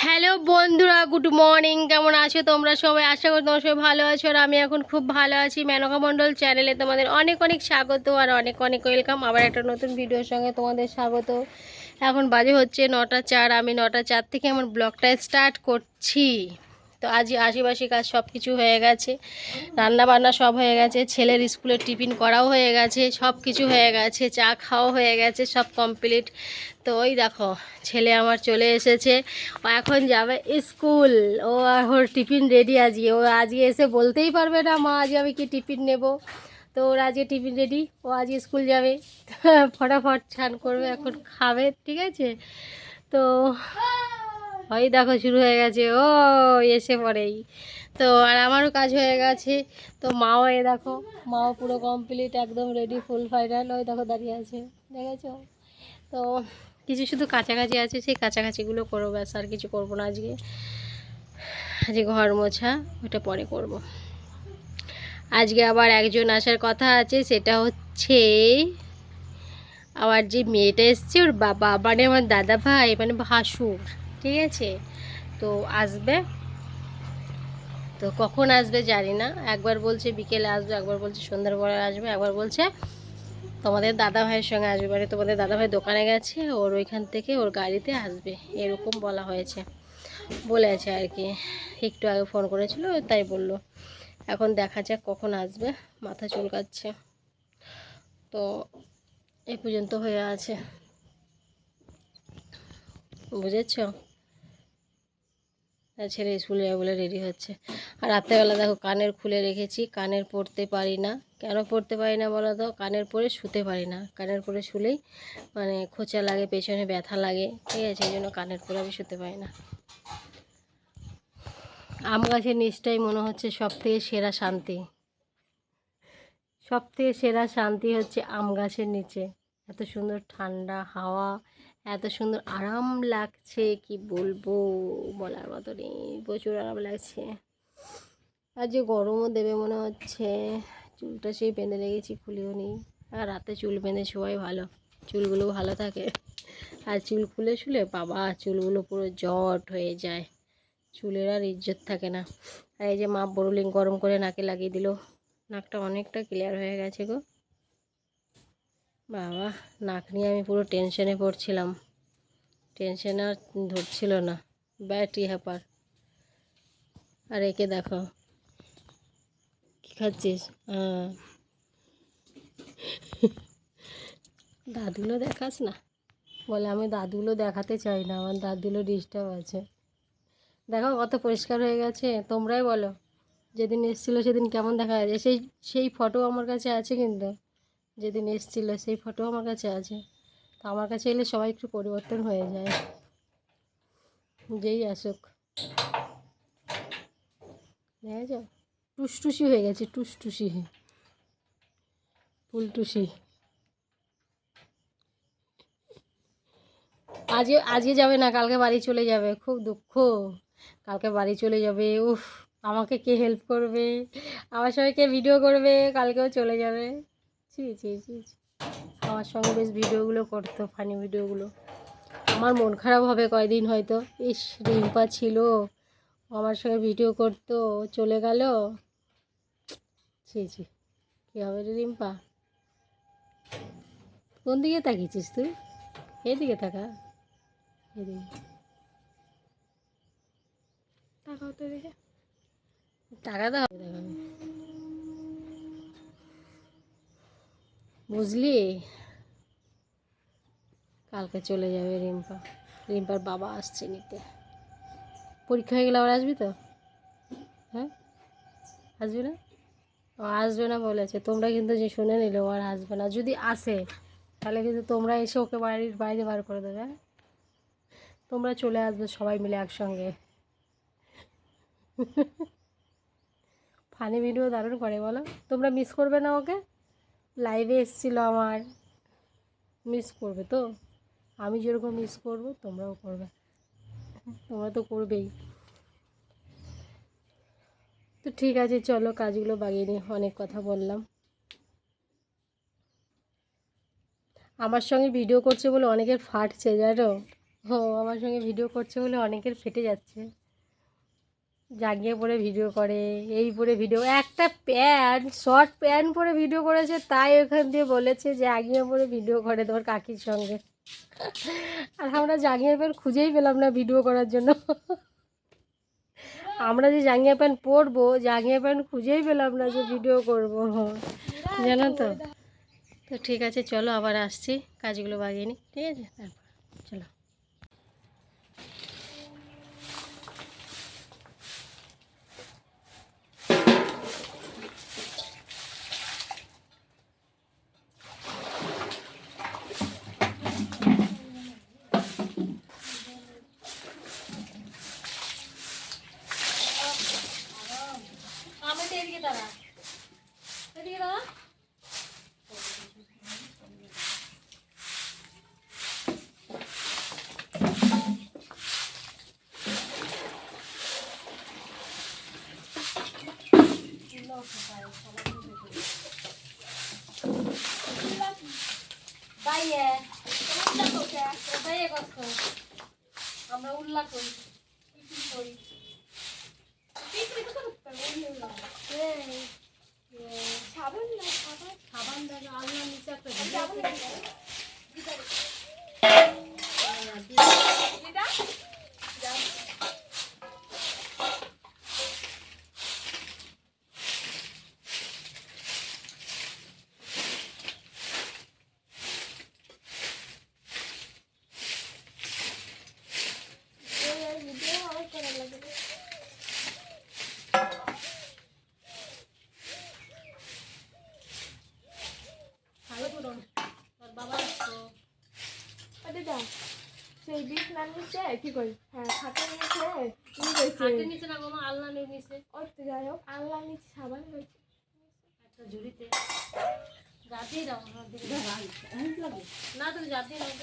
Hello বন্ধুরা, good morning. কেমন আছো তোমরা সবাই? আশা করি তোমরা সবাই ভালো আছো, আর আমি এখন খুব ভালো আছি। মেনকা মণ্ডল চ্যানেলে তোমাদের অনেক অনেক স্বাগত আর অনেক অনেক ওয়েলকাম। আবার একটা নতুন ভিডিওর সঙ্গে তোমাদের স্বাগত। এখন বাজে হচ্ছে 9টা 4। আমি 9টা 4 থেকে আমার ব্লগটা স্টার্ট করছি। তো আজই আশেপাশে কাজ সব কিছু হয়ে গেছে, রান্না বান্না সব হয়ে গেছে, ছেলের স্কুলের টিফিন করাও হয়ে গেছে, সব কিছু হয়ে গেছে, চা খাওয়া হয়ে গেছে, সব কমপ্লিট। তো ওই দেখো ছেলে আমার চলে এসেছে, ও এখন যাবে স্কুল। ও আর ওর টিফিন রেডি। আজকে ও আজকে এসে বলতেই পারবে না মা আজকে আমি কি টিফিন নেব। তো ওর আজকে টিফিন রেডি, ও আজকে স্কুল যাবে। ফটাফট স্নান করবে, এখন খাবে, ঠিক আছে? তো ওই দেখো শুরু হয়ে গেছে, ও এসে পড়েই। তো আর আমারও কাজ হয়ে গেছে। তো মাও দেখো, মাও পুরো কমপ্লিট, একদম রেডি, ফুল ফাইনাল। ওই দেখো দাঁড়িয়ে আছে, দেখেছো? তো কিছু শুধু কাছাকাছি আছে, সেই কাছাকাছিগুলো করবো, ব্যাস। আর কিছু করবো না আজকে। আজকে ঘর মোছা, ওটা পরে করব। আজকে আবার একজন আসার কথা আছে, সেটা হচ্ছে আবার যে মেয়েটা এসছে ওর বাবা, মানে আমার দাদা ভাই, মানে ভাসুর, ঠিক আছে? তো আসবে। তো কখন আসবে জানি না। একবার বলছে বিকেলে আসবে, একবার বলছে সন্ধ্যার পরে আসবে, একবার বলছে তোমাদের দাদা ভাইয়ের সঙ্গে আসবে, মানে তোমাদের দাদা ভাই দোকানে গেছে, ওর ওইখান থেকে ওর গাড়িতে আসবে, এরকম বলা হয়েছে, বলেছে আর কি। একটু আগে ফোন করেছিল, তাই বললো। এখন দেখা যাক কখন আসবে, মাথা চুলকাচ্ছে। তো এই পর্যন্ত হয়ে আছে, বুঝেছ? ছেলে স্কুল যাবে বলে রেডি হচ্ছে। আর রাত্রেবেলা দেখো কানের খুলে রেখেছি, কানের পরতে পারি না। কেন পরতে পারি না বলো তো? কানের পরে শুতে পারি না, কানের পরে শুলেই মানে খোঁচা লাগে, পেছনে ব্যথা লাগে, ঠিক আছে? এই জন্য কানের পরে আমি শুতে পারি না। আম গাছের নিচটাই মনে হচ্ছে সব থেকে সেরা শান্তি। সব থেকে সেরা শান্তি হচ্ছে আম গাছের নিচে। এত সুন্দর ঠান্ডা হাওয়া, এত সুন্দর আরাম লাগছে, কি বলবো, বলার মতো নেই। প্রচুর আরাম লাগছে। আর যে গরমও দেবে মনে হচ্ছে। চুলটা সেই বেঁধে রেখেছি, খুলেও নেই। আর রাতে চুল বেঁধে শোয়াই ভালো, চুলগুলো ভালো থাকে। আর চুল খুলে শুলে বাবা, চুলগুলো পুরো জট হয়ে যায়, চুলের আর ইজ্জত থাকে না। আর এই যে মা বোরোলিন গরম করে নাকে লাগিয়ে দিল, নাকটা অনেকটা ক্লিয়ার হয়ে গেছে গো। বাবা, নাক নিয়ে আমি পুরো টেনশনে পড়ছিলাম, টেনশন আর ধরছিল না, ব্যাটি হ্যাপার। আর একে দেখো কী খাচ্ছিস? দাদুগুলো দেখাস না, বলে আমি দাদুগুলো দেখাতে চাই না, আমার দাদুগুলো ডিস্টার্ব আছে। দেখো কত পরিষ্কার হয়ে গেছে, তোমরাই বলো যেদিন এসেছিলো সেদিন কেমন দেখা যাচ্ছে। সেই সেই ফটো আমার কাছে আছে, কিন্তু যেদিন এসেছিলো সেই ফটো আমার কাছে আছে। তো আমার কাছে এলে সবাই একটু পরিবর্তন হয়ে যায়, যেই আসুক। দেখেছ, টুসটুসি হয়ে গেছে, টুসটুসি, ফুলটুসি। আজকে আজকে যাবে না, কালকে বাড়ি চলে যাবে, খুব দুঃখ। কালকে বাড়ি চলে যাবে, উফ। আমাকে কে হেল্প করবে, আমার সঙ্গে কে ভিডিও করবে? কালকেও চলে যাবে। ছি ছি ছি ছি। আমার সঙ্গে বেশ ভিডিওগুলো করতো, ফানি ভিডিওগুলো। আমার মন খারাপ হবে কয়দিন হয়তো। ইস, রিম্পা ছিল, আমার সঙ্গে ভিডিও করতো, চলে গেল। ছি ছি, কী হবে রে রিম্পা? কোন দিকে তাকিয়েছিস তুই? এদিকে তাকা, এদিকে তাকাও তো দেখে। টাকা দাও, দেখাবে, বুঝলি? কালকে চলে যাবে রিম্পা, রিম্পার বাবা আসছে নিতে। পরীক্ষা হয়ে গেলে আবার আসবি তো? হ্যাঁ, আসবি না? ও আসবে না বলেছে, তোমরা কিন্তু যে শুনে নিলে ও আর আসবে না। যদি আসে তাহলে কিন্তু তোমরা এসে ওকে বাড়ির বাইরে বার করে দেবে, হ্যাঁ? তোমরা চলে আসবে সবাই মিলে একসঙ্গে। ফানি ভিডিও দারুণ করে বলো, তোমরা মিস করবে না ওকে? লাইভে এসেছিলো আমার, মিস করবে তো? আমি যেরকম মিস করবো তোমরাও করবে, তোমরা তো করবেই। তো ঠিক আছে, চলো কাজগুলো বাগিয়ে নিই, অনেক কথা বললাম। আমার সঙ্গে ভিডিও করছে বলে অনেকের ফাটছে, জানো? ও আমার সঙ্গে ভিডিও করছে বলে অনেকের ফেটে যাচ্ছে। জাঙ্গিয়া পরে ভিডিও করে, এই পরে ভিডিও, একটা প্যান্ট শর্ট প্যান্ট পরে ভিডিও করেছে, তাই ওখান দিয়ে বলেছে জাঙ্গিয়া পরে ভিডিও করে তোমার কাকির সঙ্গে। আর আমরা জাঙ্গিয়া প্যান্ট খুঁজেই পেলাম না ভিডিও করার জন্য। আমরা যে জাঙ্গিয়া প্যান্ট পরবো, জাঙ্গিয়া প্যান্ট খুঁজেই পেলাম না যে ভিডিও করবো, জানো তো। তো ঠিক আছে, চলো আবার আসছি, কাজগুলো বাগিয়ে নিই, ঠিক আছে, তারপর চলো। এদিকে দাঁড়া, এদিকে দাঁড়া। আমরা উল্লাহ করি, বিক্রি করি, বিক্রি তো করতে সাবান না, সাবান সাবান দেখো আলনার নিচে একটা সেই বিছনার নিচে কি করি, হ্যাঁ খাটের নিচে খাটের নিচে না মামা, আলনার নিচে। ওই তো যাই হোক, আলনার নিচে সাবান রয়েছে একটা ঝুড়িতে জাতিয়ে দাও, না তুমি জাতিয়ে দাও।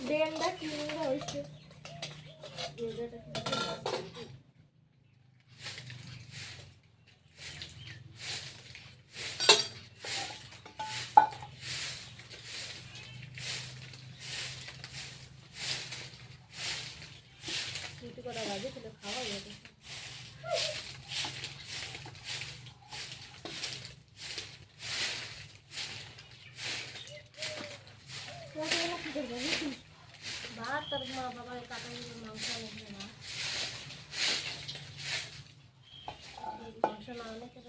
ডেনটা কিনে হয়েছে। কটা বাজে তাহলে খাওয়া যাবে। ভাত আর মা বাবা কাটাগুলো মাংস আনবে না, মাংস না আনলে তো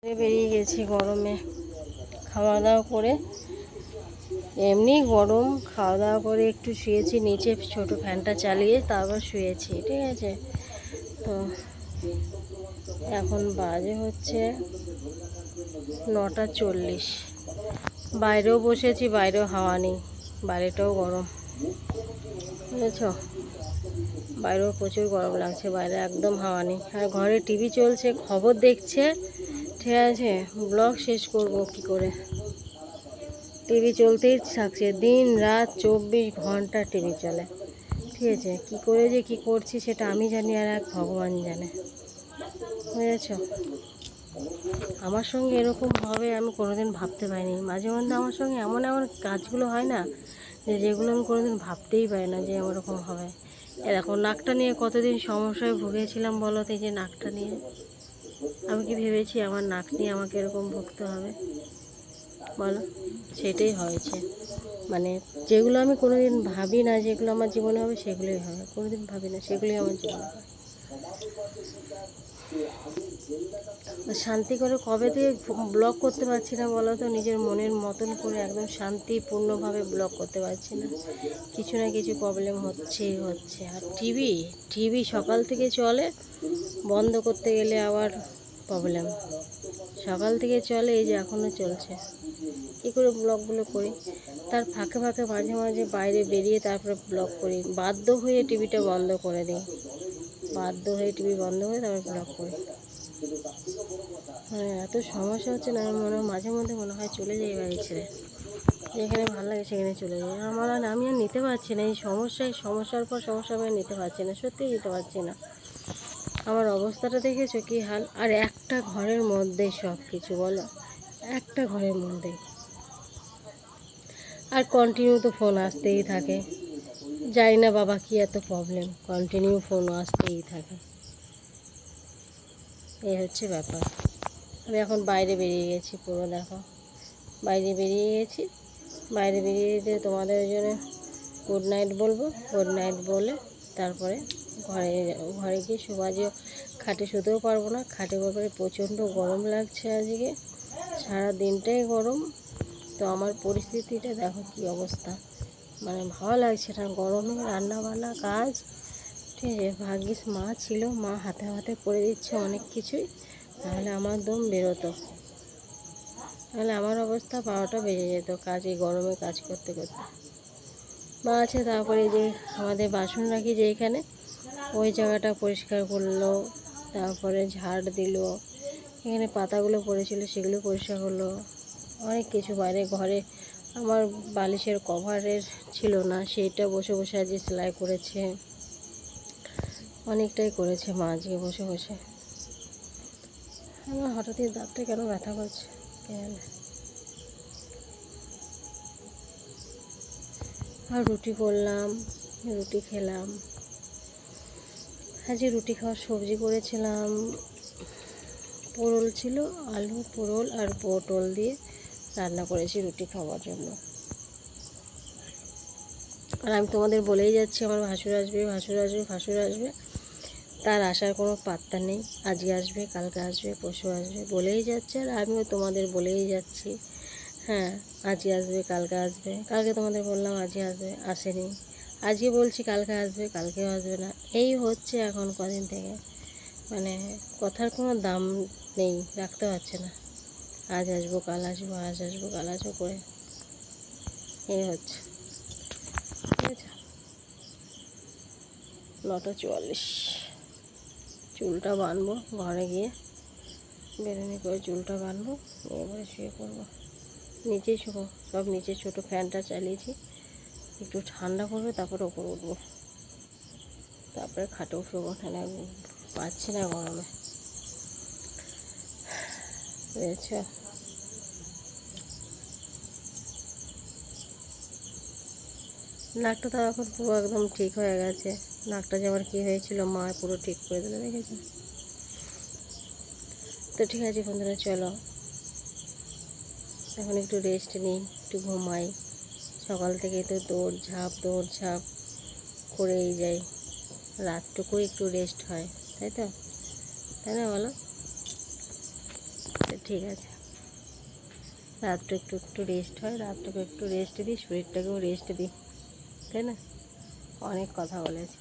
বেরিয়ে গেছি গরমে, খাওয়া দাওয়া করে, এমনি গরম, খাওয়া দাওয়া করে একটু শুয়েছি নিচে ছোট ফ্যানটা চালিয়ে, তারপর শুয়েছি, ঠিক আছে। তো এখন বাজে হচ্ছে 9:40। বাইরেও বসেছি, বাইরেও হাওয়া নেই, বাইরেটাও গরম, বুঝেছ, বাইরেও প্রচুর গরম লাগছে, বাইরে একদম হাওয়া নেই। আর ঘরে টিভি চলছে, খবর দেখছে, ঠিক আছে। ব্লগ শেষ করব কি করে, টিভি চলতেই থাকছে, দিন রাত 24 ঘন্টা টিভি চলে, ঠিক আছে। কী করে যে কী করছি সেটা আমি জানি আর এক ভগবান জানে, বুঝেছ। আমার সঙ্গে এরকম হবে আমি কোনোদিন ভাবতে পারিনি। মাঝে মধ্যে আমার সঙ্গে এমন এমন কাজগুলো হয় না, যে যেগুলো আমি কোনোদিন ভাবতেই পারি না যে এরকম হবে। এরকম নাকটা নিয়ে কতদিন সমস্যায় ভুগেছিলাম বলো তো, এই যে নাকটা নিয়ে আমি কি ভেবেছি আমার নাক নিয়ে আমাকে এরকম ভুগতে হবে, বলো। সেটাই হয়েছে, মানে যেগুলো আমি কোনোদিন ভাবি না যেগুলো আমার জীবনে হবে সেগুলোই হবে, কোনোদিন ভাবি না সেগুলোই আমার জীবনে হয়। শান্তি করে কবে থেকে ব্লগ করতে পারছি না বলো তো, নিজের মনের মতন করে একদম শান্তিপূর্ণভাবে ব্লগ করতে পারছি না, কিছু না কিছু প্রবলেম হচ্ছেই হচ্ছে। আর টিভি সকাল থেকে চলে, বন্ধ করতে গেলে আবার প্রবলেম, সকাল থেকে চলে, এই যে এখনও চলছে। কী করে ব্লগগুলো করি, তার ফাঁকে ফাঁকে মাঝে মাঝে বাইরে বেরিয়ে তারপরে ব্লগ করি, বাধ্য হয়ে টিভিটা বন্ধ করে দিই, বাধ্য হয়ে টিভি বন্ধ করে তারপর ব্লগ করি। মানে এত সমস্যা হচ্ছে না, মাঝে মধ্যে মনে হয় চলে যাই বাড়ি ছেড়ে, যেখানে ভালো লাগে সেখানে চলে যাই। আমি আর নিতে পারছি না এই সমস্যার পর সমস্যা আমি আর নিতে পারছি না, সত্যিই নিতে পারছি না। আমার অবস্থাটা দেখেছো কী হাল, আর একটা ঘরের মধ্যেই সব কিছু, বলো, একটা ঘরের মধ্যেই, আর কন্টিনিউ তো ফোন আসতেই থাকে, জানি না বাবা কি এত প্রবলেম, কন্টিনিউ ফোন আসতেই থাকে, এই হচ্ছে ব্যাপার। আমি এখন বাইরে বেরিয়ে গেছি, পুরো দেখো বাইরে বেরিয়ে গেছি, বাইরে বেরিয়ে যেতে তোমাদের জন্য গুড নাইট বলবো, গুড নাইট বলে তারপরে ঘরে গিয়ে সুবাজে খাটে শুতেও পারবো না, খাটে ব্যাপারে প্রচণ্ড গরম লাগছে আজকে, সারা দিনটাই গরম। তো আমার পরিস্থিতিটা দেখো কী অবস্থা, মানে ভালো লাগছে না, গরমে রান্না বান্না কাজ, ঠিক আছে। ভাগ্যিস মা ছিল, মা হাতে হাতে করে দিচ্ছে অনেক কিছুই, তাহলে আমার দম বেরোতো, তাহলে আমার অবস্থা 12টা বেজে যেত কাজ, এই গরমে কাজ করতে করতে। মা আছে, তারপরে যে আমাদের বাসন রাখি যে এখানে, ওই জায়গাটা পরিষ্কার করলো, তারপরে ঝাড় দিল, এখানে পাতাগুলো পড়েছিল সেগুলো পরিষ্কার করলো, অনেক কিছু। বাইরে ঘরে আমার বালিশের কভারের ছিল না, সেইটা বসে বসে আজকে সেলাই করেছে, অনেকটাই করেছে মা আজকে বসে বসে। আমার হঠাৎই দাঁতটা কেন ব্যথা করছে কে জানে। আর রুটি করলাম, রুটি খেলাম, আজকে রুটি খাওয়ার সবজি করেছিলাম, পোড়ল ছিল, আলু পোড়ল আর পটল দিয়ে রান্না করেছি রুটি খাওয়ার জন্য। আর আমি তোমাদের বলেই যাচ্ছি আমার ভাসুর আসবে, ভাসুর আসবে, ভাসুর আসবে, তার আসার কোনো পাত্তা নেই, আজকে আসবে, কালকে আসবে, পরশু আসবে, বলেই যাচ্ছে। আর আমিও তোমাদের বলেই যাচ্ছি, হ্যাঁ আজকে আসবে, কালকে আসবে, কালকে তোমাদের বললাম আজকে আসবে, আসেনি, আজকে বলছি কালকে আসবে, কালকেও আসবে না, এই হচ্ছে এখন কদিন থেকে, মানে কথার কোনো দাম নেই, রাখতে পারছে না, আজ আসবো কাল আসবো, আজ আসবো কাল আসবো করে, এই হচ্ছে, ঠিক আছে। 9:44, চুলটা বাঁধবো, ঘরে গিয়ে বেরোনি করে চুলটা বাঁধবো, এবারে শুয়ে পড়বো, নিচেই শোবো, সব নিচে ছোটো ফ্যানটা চালিয়েছি, একটু ঠান্ডা পড়বে তারপরে ওপর উঠবো, তারপরে খাটেও শোবো, তাহলে পাচ্ছি না গরমে, বুঝেছ। নাকটা তো এখন পুরো একদম ঠিক হয়ে গেছে, নাকটা যে আমার কী হয়েছিল মা পুরো ঠিক করে দিলে, দেখেছো। তো ঠিক আছে বন্ধুরা, চলো এখন একটু রেস্ট নিই, একটু ঘুমাই, সকাল থেকে তো দৌড়ঝাঁপ করেই যাই, রাতটুকু একটু রেস্ট হয়, তাই তো, তাই না বলো। তো ঠিক ঠিক আছে, রাতটা একটু একটু রেস্ট হয়, রাতটাকে একটু রেস্ট দিই, শরীরটাকেও রেস্ট দিই, তাই না? অনেক কথা বলেছি।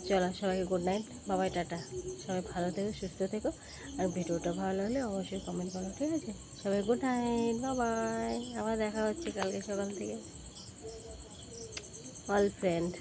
চলো সবাইকে গুড নাইট, বাবাই, টাটা। সবাই ভালো থেকো, সুস্থ থেকো, আর ভিডিওটা ভালো লাগলে অবশ্যই কমেন্ট করো, ঠিক আছে? সবাই গুড নাইট, বাবাই। আবার দেখা হচ্ছে কালকে সকাল থেকে, অল ফ্রেন্ড।